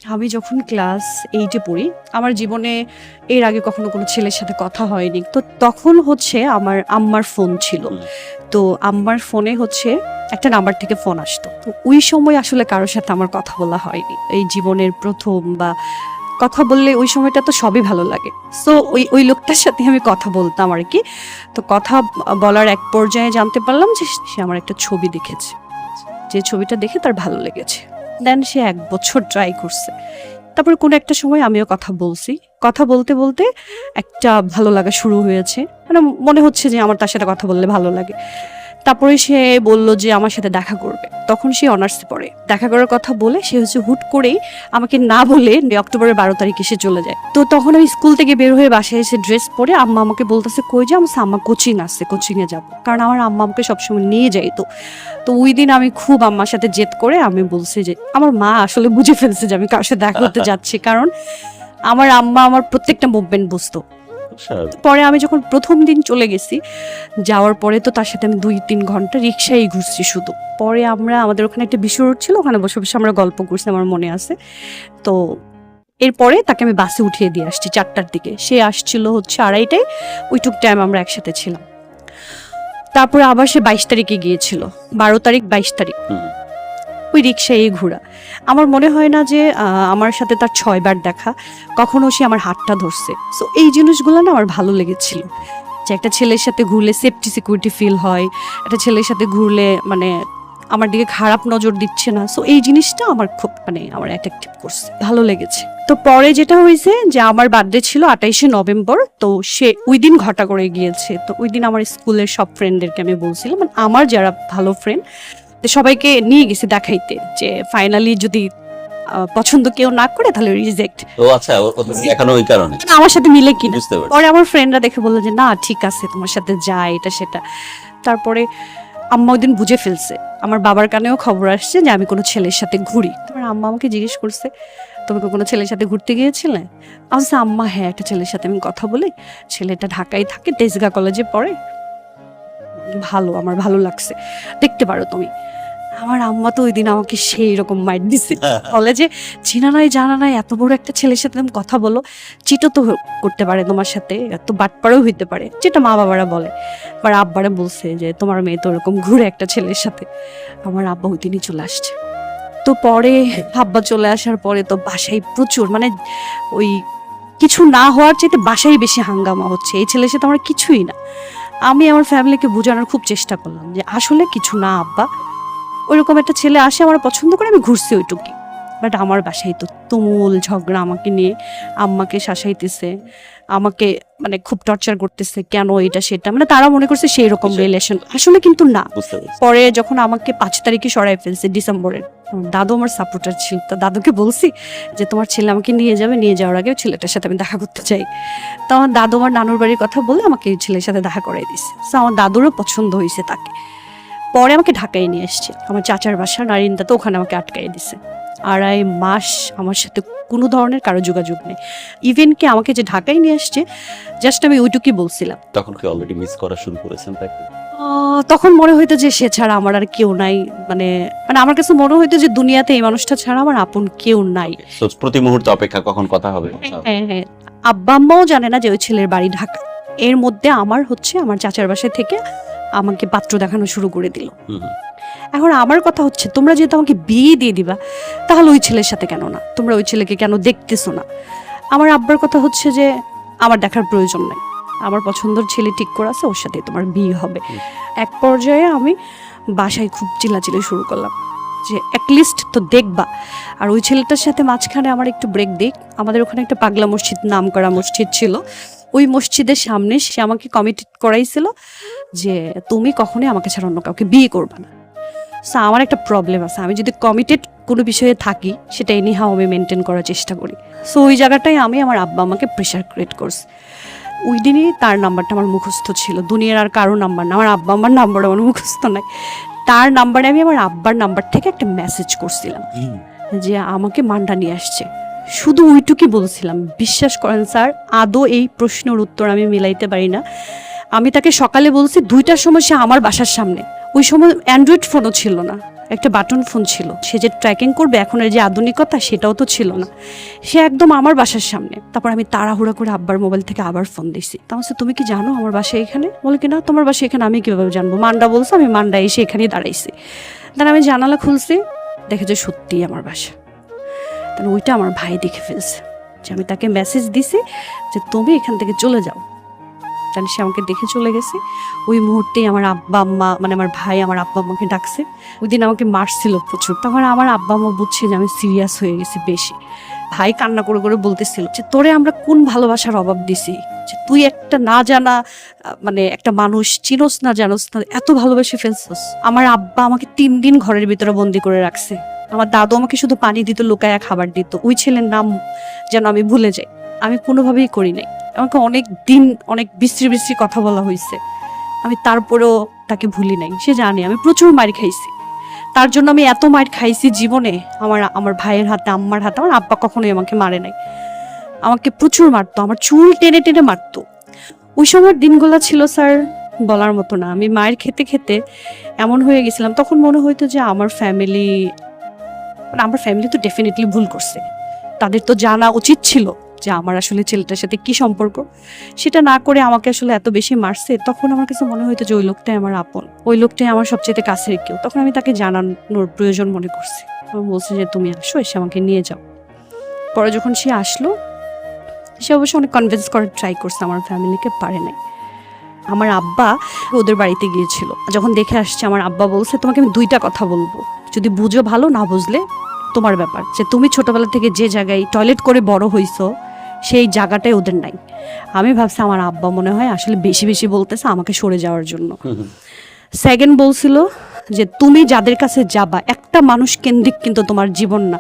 আমি যখন ক্লাস 8-এ পড়ি, আমার জীবনে এর আগে কখনো কোনো ছেলের সাথে কথা হয়নি। তো তখন হচ্ছে আমার আম্মার ফোন ছিল। তো আম্মার ফোনে হচ্ছে একটা নাম্বার থেকে ফোন আসতো। তো ওই সময় আসলে কারোর সাথে আমার কথা বলা হয়নি। এই জীবনের প্রথম বা কথা বললে ওই সময়টা তো সবই ভালো লাগে। সো ওই লোকটার সাথে আমি কথা বলতাম আর কি। তো কথা বলার এক পর্যায়ে জানতে পারলাম যে সে আমার একটা ছবি দেখেছে। যে ছবিটা দেখে তার ভালো লেগেছে। দেন সে 1 বছর ট্রাই করছে। তারপরে কোনো একটা সময় আমিও কথা বলছি। কথা বলতে বলতে একটা ভালো লাগা শুরু হয়েছে। মানে মনে হচ্ছে যে আমার তার সাথে কথা বললে ভালো লাগে। তারপরে সে বলল যে আমার সাথে দেখা করবে। তখন সে অনার্সে পড়ে। দেখা করার কথা বলে সে হচ্ছে হুট করেই আমাকে না বলে অক্টোবরের 12 তারিখে সে চলে যায়। তো তখন আমি স্কুল থেকে বের হয়ে বাসায় এসে ড্রেস পরে আম্মা আমাকে বলতেছে কই যাও? আম্মা কোচিং আছে, কোচিংয়ে যাব। কারণ আমার আম্মা আমাকে সবসময় নিয়ে যাইতো। তো ওই দিন আমি খুব আম্মার সাথে জেদ করে আমি বলছি যে আমার মা আসলে বুঝে ফেলছে যে আমি কার সাথে দেখা করতে যাচ্ছি, কারণ আমার আম্মা আমার প্রত্যেকটা মুভমেন্ট বুঝতো। পরে আমি যখন প্রথম দিন চলে গেছি, যাওয়ার পরে তো তার সাথে আমি 2-3 ঘন্টা রিক্সায় ঘুরছি শুধু। পরে আমাদের ওখানে একটা বিশ্ব রোড ছিল, ওখানে বসে বসে আমরা গল্প করছি, আমার মনে আছে। তো এরপরে তাকে আমি বাসে উঠিয়ে দিয়ে আসছি 4টার দিকে। সে আসছিল হচ্ছে 2:30টায়। ওইটুক টাইম আমরা একসাথে ছিলাম। তারপরে আবার সে 22 তারিখে গিয়েছিল, 12 তারিখ 22 তারিখ ওই রিক্সায় ঘোরা। আমার মনে হয় না যে আমার সাথে তার 6 বার দেখা, কখনো সে আমার হাতটা ধরছে। সো এই জিনিসগুলো না আমার ভালো লেগেছিল, যে একটা ছেলের সাথে ঘুরলে সেফটি সিকিউরিটি ফিল হয়, একটা ছেলের সাথে ঘুরলে মানে আমার দিকে খারাপ নজর দিচ্ছে না। সো এই জিনিসটা আমার খুব মানে আমার অ্যাট্রাক্টিভ করছে, ভালো লেগেছে। তো পরে যেটা হয়েছে যে আমার বার্থডে ছিল 28শে নভেম্বর। তো সে ওই দিন ঘটা করে গিয়েছে। তো ওই দিন আমার স্কুলের সব ফ্রেন্ডদেরকে আমি বলছিলাম, মানে আমার যারা ভালো ফ্রেন্ড সবাইকে নিয়ে গেছি দেখাইতে, যে ফাইনালি যদি পছন্দ কেউ না করে তাহলে রিজেক্ট। ও আচ্ছা, এখনো ওই কারণে আমার সাথে মিলে কিনা। বুঝতে পারছি। পরে আমার ফ্রেন্ডরা দেখে বললো যে না ঠিক আছে, তোমার সাথে যায় এটা সেটা। তারপরে আম্মা ওই দিন বুঝে ফেলছে, আমার বাবার কানেও খবর আসছে যে আমি কোনো ছেলের সাথে ঘুরি। তোমার আম্মা আমাকে জিজ্ঞেস করছে তুমি কোনো ছেলের সাথে ঘুরতে গিয়েছিলে? আমি বলছি আম্মা হ্যাঁ, একটা ছেলের সাথে আমি কথা বলি, ছেলেটা ঢাকায় থাকে, তেজগাঁ কলেজে পড়ে, ভালো, আমার ভালো লাগছে, দেখতে পারো তুমি। আমার আম্মা তো ওই দিন আমাকে সেই রকম মাইট দিছে, বলে যে চিনা নাই জানা নাই এত বড় একটা ছেলের সাথে তুমি কথা বলো, চিটো তো করতে পারে তোমার সাথে, এত বাটপাড়াও হইতে পারে, যেটা মা বাবারা বলে। আবার আব্বারা বলছে যে তোমার মেয়ে তো ওরকম ঘুরে একটা ছেলের সাথে। আমার আব্বা ওই দিনই চলে আসছে। তো পরে আব্বা চলে আসার পরে তো বাসায় প্রচুর মানে ওই কিছু না হওয়ার চাইতে বাসায় বেশি হাঙ্গামা হচ্ছে, এই ছেলের সাথে আমার কিছুই না। আমি আমার ফ্যামিলিকে বোঝানোর খুব চেষ্টা করলাম যে আসলে কিছু না আব্বা, ওইরকম একটা ছেলে আসে আমার পছন্দ করে, আমি ঘুরছি ওইটুকি। বাট আমার বাসায় তো তুমুল ঝগড়া, আমাকে নিয়ে আম্মাকে শাসাইতেছে, আমাকে মানে খুব টর্চার করতেছে, কেন এটা সেটা, মানে তারা মনে করছে সেই রকম রিলেশন, আসলে কিন্তু না। পরে যখন আমাকে 5 তারিখে সরাই ফেলছে ডিসেম্বরের, দাদু আমার সাপোর্টার ছিল, তো দাদুকে বলছি যে তোমার ছেলে আমাকে নিয়ে যাবে, নিয়ে যাওয়ার আগে ছেলেটার সাথে আমি দেখা করতে চাই। তো আমার দাদু আমার নানুর বাড়ির কথা বলে আমাকে এই ছেলের সাথে দেখা করাই দিছে। তো আমার দাদুরও পছন্দ হয়েছে তাকে। পরে আমাকে ঢাকায় নিয়ে এসছে, আমার চাচার বাসা নারিন্দা, তো ওখানে আমাকে আটকাই দিছে। 2.5 মাস আমার সাথে কোনো ধরনের কারো যোগাযোগ নেই। ইভেন কি আমাকে যে ঢাকায় নিয়ে আসছে, জাস্ট আমি ওইটুকুই বলছিলাম। তখন কি অলরেডি মিস করা শুরু করেছেন তাকে? তখন মনে হইতো যে সে ছাড়া আমার আর কেউ নাই, মানে মানে আমার কাছে মনে হইতো যে দুনিয়াতে এই মানুষটা ছাড়া আমার আপন কেউ নাই। প্রতি মুহূর্তে অপেক্ষা কখন কথা হবে। হ্যাঁ হ্যাঁ, আব্বা আম্মাও জানে না যে ওই ছেলের বাড়ি ঢাকা। এর মধ্যে আমার হচ্ছে আমার চাচার বাসায় থেকে আমাকে পাত্র দেখানো শুরু করে দিল। এখন আমার কথা হচ্ছে তোমরা যেহেতু আমাকে বিয়ে দিয়ে দিবা, তাহলে ওই ছেলের সাথে কেন না, তোমরা ওই ছেলেকে কেন দেখতেছো না? আমার আব্বার কথা হচ্ছে যে আমার দেখার প্রয়োজন নাই, আমার পছন্দের ছেলে ঠিক করে আছে, ওর সাথে তোমার বিয়ে হবে। এক পর্যায়ে আমি বাসায় খুব চিল্লাচিল্লি শুরু করলাম যে অ্যাটলিস্ট তো দেখবা। আর ওই ছেলেটার সাথে মাঝখানে আমার একটু ব্রেক দিক, আমাদের ওখানে একটা পাগলা মসজিদ নাম করা মসজিদ ছিল, ওই মসজিদের সামনে সে আমাকে কমিটেড করাইছিল যে তুমি কখনোই আমাকে ছাড়া অন্য কাউকে বিয়ে করবে না। সো আমার একটা প্রবলেম আছে, আমি যদি কমিটেড কোনো বিষয়ে থাকি সেটা এনিহাও আমি মেনটেন করার চেষ্টা করি। সো ওই জায়গাটায় আমি আমার আব্বা আমাকে প্রেশার ক্রিয়েট করছি। ওই দিনই তার নাম্বারটা আমার মুখস্থ ছিল, দুনিয়ার আর কারো নাম্বার না, আমার আব্বা আমার নাম্বার আমার মুখস্থ নাই। তার নাম্বারে আমি আমার আব্বার নাম্বার থেকে একটা মেসেজ করছিলাম যে আমাকে মান্ডা নিয়ে আসছে, শুধু ওইটুকুই বলছিলাম। বিশ্বাস করেন স্যার, আদৌ এই প্রশ্নের উত্তর আমি মিলাইতে পারি না। আমি তাকে সকালে বলছি 2টার সময় সে আমার বাসার সামনে, ওই সময় অ্যান্ড্রয়েড ফোনও ছিল না, একটা বাটন ফোন ছিল, সে যে ট্র্যাকিং করবে এখন যে আধুনিকতা সেটাও তো ছিল না। সে একদম আমার বাসার সামনে। তারপর আমি তাড়াহুড়া করে আব্বার মোবাইল থেকে আবার ফোন দিছি। তখন তুমি কি জানো আমার বাসা এখানে? বলে কি না, তোমার বাসা এখানে আমি কিভাবে জানবো? মান্ডা বলছে, আমি মান্ডা এসে এখানেই দাঁড়াইছি। তাহলে আমি জানালা খুলছি, দেখে যে সত্যিই আমার বাসা। তাহলে ওইটা আমার ভাই দেখে ফেলছে, যে আমি তাকে মেসেজ দিছি যে তুমি এখান থেকে চলে যাও। তাহলে সে আমাকে দেখে চলে গেছে। ওই মুহূর্তেই আমার আব্বা আম্মা, মানে আমার ভাই আমার আব্বা আম্মাকে ডাকছে। ওই দিন আমাকে মারছিল প্রচুর। তখন আমার আব্বা আম্মা বুঝছে যে আমি সিরিয়াস হয়ে গেছি বেশি। ভাই কান্না করে করে বলতেছিল যে তোরে আমরা কোন ভালোবাসার অভাব দিছি, যে তুই একটা না জানা মানে একটা মানুষ চিনোস না জানোস না, এত ভালোবেসে ফেলছস। আমার আব্বা আমাকে 3 দিন ঘরের ভিতরে বন্দি করে রাখছে। আমার দাদু আমাকে শুধু পানি দিত, লুকায়া খাবার দিত। ওই ছেলের নাম যেন আমি ভুলে যাই, আমি কোনোভাবেই করি নাই। আমাকে অনেক দিন অনেক বিশ্রী বিশ্রী কথা বলা হয়েছে, আমি তারপরেও তাকে ভুলি নাই। সে জানে আমি প্রচুর মার খাইছি, তার জন্য আমি এত মার খাইছি জীবনে। আমার ভাইয়ের হাতে, আম্মার হাতে। আমার আব্বা কখনোই আমাকে মারে নাই, আমাকে প্রচুর মারতো, আমার চুল টেনে টেনে মারতো। ওই সময়ের দিনগুলো ছিল স্যার বলার মতো না। আমি মায়ের খেতে খেতে এমন হয়ে গেছিলাম, তখন মনে হইতো যে আমার ফ্যামিলি তো ডেফিনেটলি ভুল করছে, তাদের তো জানা উচিত ছিল যে আমার আসলে ছেলেটার সাথে কি সম্পর্ক। সেটা না করে আমাকে আসলে এত বেশি মারছে। তখন আমার কাছে মনে হইতো যে ওই লোকটাই আমার আপন, ওই লোকটাই আমার সবচেয়ে কাছের কেউ। তখন আমি তাকে জানানোর প্রয়োজন মনে করছি। আমি বলছি যে তুমি আসো, এসে আমাকে নিয়ে যাও। পরে যখন সে আসলো, সে অবশ্য অনেক কনভিন্স করার ট্রাই করছে, আমার ফ্যামিলিকে পারে নাই। আমার আব্বা ওদের বাড়িতে গিয়েছিল, যখন দেখে আসছে আমার আব্বা বলছে তোমাকে আমি 2টা কথা বলবো, যদি বুঝো ভালো, না বুঝলে তোমার ব্যাপার। যে তুমি ছোটবেলা থেকে যে জায়গায় টয়লেট করে বড় হইছো সেই জায়গাটাই ওদের নাই। আমি ভাবছি আমার আব্বা মনে হয় আসলে বেশি বেশি বলতেছে আমাকে সরে যাওয়ার জন্য। সেকেন্ড বলছিল যে তুমি যাদের কাছে যাবা, একটা মানুষ কেন্দ্রিক কিন্তু তোমার জীবন না,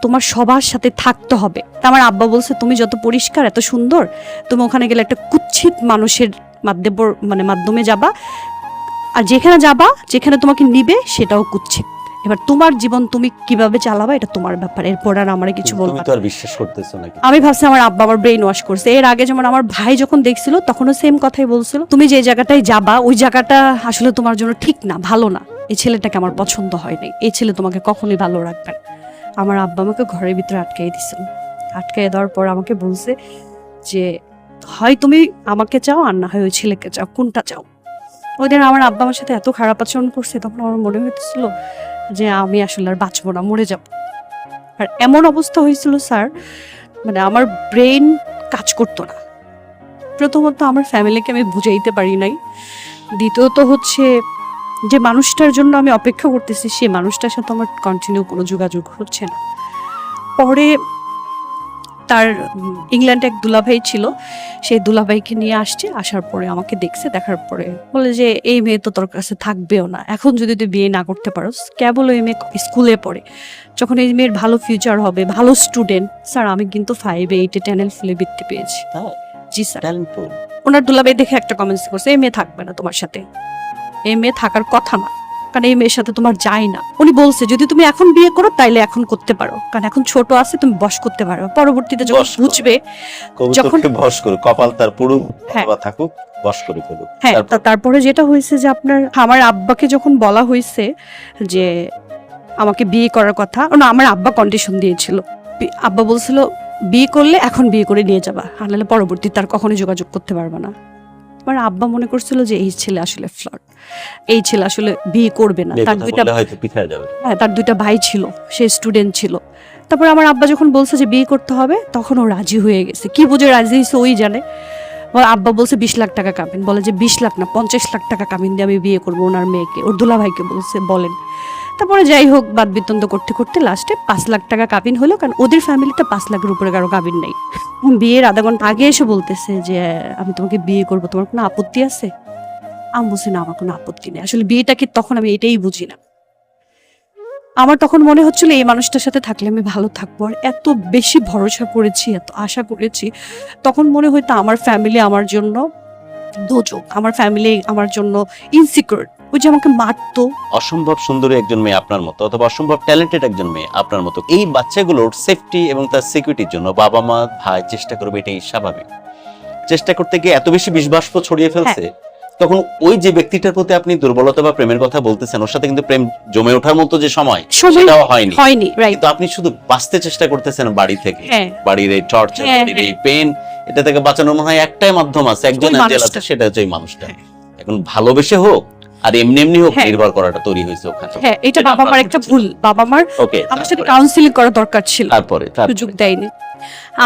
তোমার সবার সাথে থাকতে হবে। তা আমার আব্বা বলছে তুমি যত পরিষ্কার এত সুন্দর, তুমি ওখানে গেলে একটা কুৎসিত মানুষের মাধ্যমে যাবা, আর যেখানে যাবা, যেখানে তোমাকে নিবে সেটাও কুৎসিত। এবার তোমার জীবন তুমি কিভাবে চালাবা এটা তোমার ব্যাপার, এরপর আর আমার কিছু বলবো তুমি না। তো আর বিশ্বাস করতেছো নাকি? আমি ভাবছি আমার আব্বা আমার ব্রেন ওয়াশ করছে। এর আগে যেমন আমার ভাই যখন দেখছিল তখনও সেম কথাই বলছিল, তুমি যে জায়গাটায় যাবা ওই জায়গাটা আসলে তোমার জন্য ঠিক না, ভালো না, এই ছেলেটাকে আমার পছন্দ হয় নাই, এই ছেলে তোমাকে কখনোই ভালো রাখবে না। আমার আব্বা আমাকে ঘরের ভিতরে আটকাই দিছিল। আটকাই দেওয়ার পর আমাকে বলছে যে হয় তুমি আমাকে চাও আর না হয় ওই ছেলেকে চাও, কোনটা চাও? ওই দিন আমার আব্বা আমার সাথে এত খারাপ আচরণ করছে, তখন আমার মনে হইতেছিল যে আমি আসলে আর বাঁচবো না, মরে যাব। আর এমন অবস্থা হয়েছিল স্যার, মানে আমার ব্রেন কাজ করতো না। প্রথমত আমার ফ্যামিলিকে আমি বুঝাইতে পারি নাই, দ্বিতীয়ত হচ্ছে যে মানুষটার জন্য আমি অপেক্ষা করতেছি সেই মানুষটার সাথে আমার কন্টিনিউ কোনো যোগাযোগ হচ্ছে না। পরে তার ইংল্যান্ডে এক দুলাভাই ছিল, সেই দুলাভাইকে নিয়ে আসছে। আসার পরে আমাকে দেখছে, দেখার পরে বলে যে এই মেয়ে তো তোর কাছে থাকবেও না, এখন যদি তুই বিয়ে না করতে পারোস। কেবল ওই মেয়ে স্কুলে পড়ে, যখন এই মেয়ের ভালো ফিউচার হবে, ভালো স্টুডেন্ট। স্যার আমি কিন্তু 5, 8, 10 ফুলে বৃত্তি পেয়েছি। জি স্যার। ওনার দুলাভাই দেখে একটা কমেন্টস করছে, এই মেয়ে থাকবে না তোমার সাথে, এই মেয়ে থাকার কথা না, কারণ এই মেয়ের সাথে তোমার যায় না। উনি বলছে যদি তুমি এখন বিয়ে করো তাইলে এখন করতে পারো, কারণ এখন ছোট আছে, তুমি বশ করতে পারো, পরবর্তীতে যখন বুঝবে যখন বশ করো, কপাল তার পুরো থাকুক, বশ করে ফেলো। হ্যাঁ, তারপরে যেটা হয়েছে যে আপনার আমার আব্বাকে যখন বলা হয়েছে যে আমাকে বিয়ে করার কথা, না আমার আব্বা কন্ডিশন দিয়েছিল। আব্বা বলছিল বিয়ে করলে এখন বিয়ে করে নিয়ে যাবা, আর নাহলে পরবর্তী তার কখনোই যোগাযোগ করতে পারবে না। আমার আব্বা মনে করছিল যে এই ছেলে আসলে ফ্লড, এই ছেলে আসলে বিয়ে করবে না। তার তার 2টা ভাই ছিল, সে স্টুডেন্ট ছিল। তারপর আমার আব্বা যখন বলছে যে বিয়ে করতে হবে, তখন ও রাজি হয়ে গেছে। কি বুঝে রাজি হয়েছে ওই জানে। আব্বা বলছে 20 লাখ টাকা কামিন, বলে যে 20 লাখ না 50 লাখ টাকা কামিন দিয়ে আমি বিয়ে করবো ওনার মেয়েকে। ওর দুলা ভাইকে বলছে বলেন। তারপরে যাই হোক বাদ বিতন্দ করতে করতে লাস্টে 5 লাখ টাকা কাবিন হলো, কারণ ওদের ফ্যামিলিতে 5 লাখের উপরে কারো কাবিন নেই। বিয়ের আধা ঘন্টা আগে এসে বলতেছে যে আমি তোমাকে বিয়ে করবো, তোমার কোনো আপত্তি আছে? আমি বুঝি না, আমার কোনো আপত্তি নেই। আসলে বিয়েটা কি তখন আমি এটাই বুঝি না। আমার তখন মনে হচ্ছিল এই মানুষটার সাথে থাকলে আমি ভালো থাকবো, আর এত বেশি ভরসা করেছি, এত আশা করেছি। তখন মনে হয়তো আমার ফ্যামিলি আমার জন্য দোজক, আমার ফ্যামিলি আমার জন্য ইনসিকিউর, ওই যে আমাকে মারতো। অসম্ভব সুন্দরী একজন মেয়ে আপনার মতো, অথবা অসম্ভব ট্যালেন্টেড একজন মেয়ে আপনার মতো, এই বাচ্চাগুলোর সেফটি এবং তার সিকিউরিটির জন্য বাবা মা ভাই চেষ্টা করবে, এটাই স্বাভাবিক। চেষ্টা করতে গিয়ে এত বেশি বিষবাষ্প ছড়িয়ে ফেলছে, তখন ওই যে ব্যক্তিটার প্রতি আপনি দুর্বলতা বা প্রেমের কথা বলতেছেন, ওর সাথে কিন্তু প্রেম জমে ওঠার মতো যে সময় সেটাও হয়নি। রাইট। কিন্তু আপনি শুধু বাঁচতে চেষ্টা করতেছেন বাড়ি থেকে, হ্যাঁ। বাড়ির এই টর্চার, হ্যাঁ, বাড়ির এই পেন, এটা থেকে বাঁচানোর মনে হয় একটাই মাধ্যম আছে, একজন ওই অ্যাঞ্জেল আছে, মানুষটা। সেটা হচ্ছে ওই মানুষটা। এখন ভালোবেসে হোক আর এমনি এমনি হোক, হ্যাঁ। নির্ভর করাটা তৈরি হয়েছে ওখানে। হ্যাঁ, এটা বাবা মার একটা ভুল। বাবা মার ওকে, আমার সাথে কাউন্সিলিং করা দরকার ছিল, তারপরে সুযোগ দেয়নি।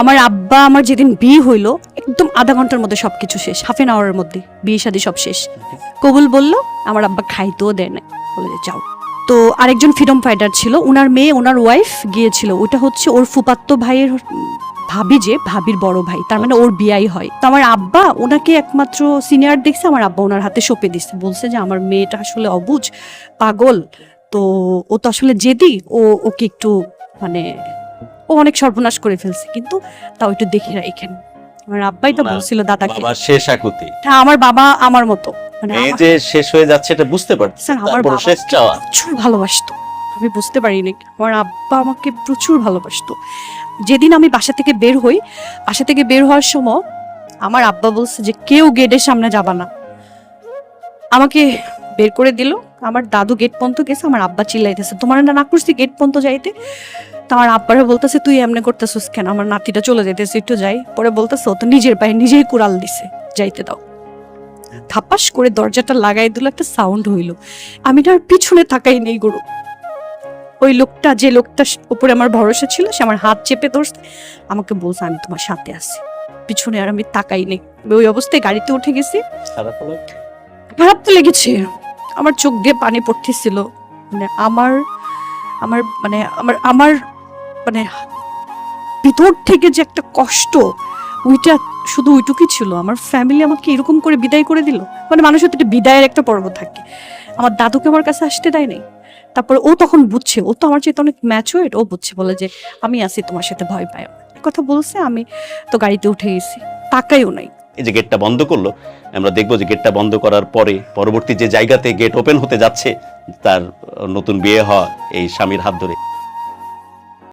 আমার আব্বা, আমার যেদিন বিয়ে হইলো একদম আধা ঘন্টার মধ্যে সবকিছু শেষ, হাফ এন আওয়ারের মধ্যে বিয়ে শাদী সব শেষ। কবুল বললো, আমার আব্বা খাইতেও দেয় না, বলে যে যাও। তো আরেকজন ফ্রিডম ফাইটার ছিল, ওনার মেয়ে, ওনার ওয়াইফ গিয়েছিল, ওটা হচ্ছে ওর ফুপাত্তো ভাইয়ের ভাবি, যে ভাবির বড় ভাই, তার মানে ওর বিয়াই হয়। তো আমার আব্বা ওনাকে একমাত্র সিনিয়র দেখছে, আমার আব্বা ওনার হাতে সঁপে দিচ্ছে, বলছে যে আমার মেয়েটা আসলে অবুঝ, পাগল, তো ও তো আসলে জেদি, ওকে একটু মানে ও অনেক সর্বনাশ করে ফেলছে, কিন্তু তাও একটু দেখে রাখেন। আমার আব্বাই তো বলছিল দাদাকে, বাবার শেষ আকুতি, হ্যাঁ আমার বাবা আমার মতো, মানে এই আমার- যে শেষ হয়ে যাচ্ছে এটা বুঝতে পারছি, স্যার, আমার তারপর বাবা শেষ চাওয়া। প্রচুর ভালোবাসতো, আমি বুঝতে পারিনি। আমার আব্বা আমাকে প্রচুর ভালোবাসতো। যেদিন আমি বাসা থেকে বের হই, বাসা থেকে বের হওয়ার সময় আমার আব্বা বলছে যে কেউ গেটের সামনে যাবা না, আমাকে বের করে দিল। আমার দাদু গেট পর্যন্ত গেছে, আমার আব্বা চিল্লাইতেছে তোমার না করছি গেট পর্যন্ত যাইতে। তো আমার আব্বারা বলতেছে তুই এমনি করতেছিস কেন, আমার নাতিটা চলে যাইতেছে, একটু যাই। পরে বলতেছে ও তো নিজের পায়ে নিজেই কুড়াল দিছে, যাইতে দাও। থাপাস করে দরজাটা লাগাই দিল, একটা সাউন্ড হইলো, আমি না আর পিছনে তাকাই নেই গরু। ওই লোকটা, যে লোকটা উপরে আমার ভরসা ছিল, সে আমার হাত চেপে ধরছে, আমাকে বলছে আমি তোমার সাথে আছি, পিছনে আর আমি তাকাই নেই। ওই অবস্থায় গাড়িতে উঠে গেছি। খারাপ হলো? খারাপ তো লেগেছে, আমার চোখ দিয়ে পানি পড়তেছিল, মানে আমার আমার মানে আমার আমার মানে ভিতর থেকে যে একটা কষ্ট, ওইটা শুধু ওইটুকুই ছিল। আমার ফ্যামিলি আমাকে এরকম করে বিদায় করে দিল, মানে মানুষের তো একটা বিদায়ের একটা পর্ব থাকে। আমার দাদুকে আমার কাছে আসতে দেয় নাই। তারপর ও তখন বুঝছে, ও তো আমার চেয়ে অনেক ম্যাচুয়ার্ড, ও বুঝছে, বলে যে আমি আছি তোমার সাথে, ভয় পায় কথা বলছে। আমি তো গাড়িতে উঠে গেছি, তাকাইও নাই। এই যে গেটটা বন্ধ করলো, আমরা দেখবো যে গেটটা বন্ধ করার পরে পরবর্তী যে জায়গাতে গেট ওপেন হতে যাচ্ছে, তার নতুন বিয়ে হওয়া এই স্বামীর হাত ধরে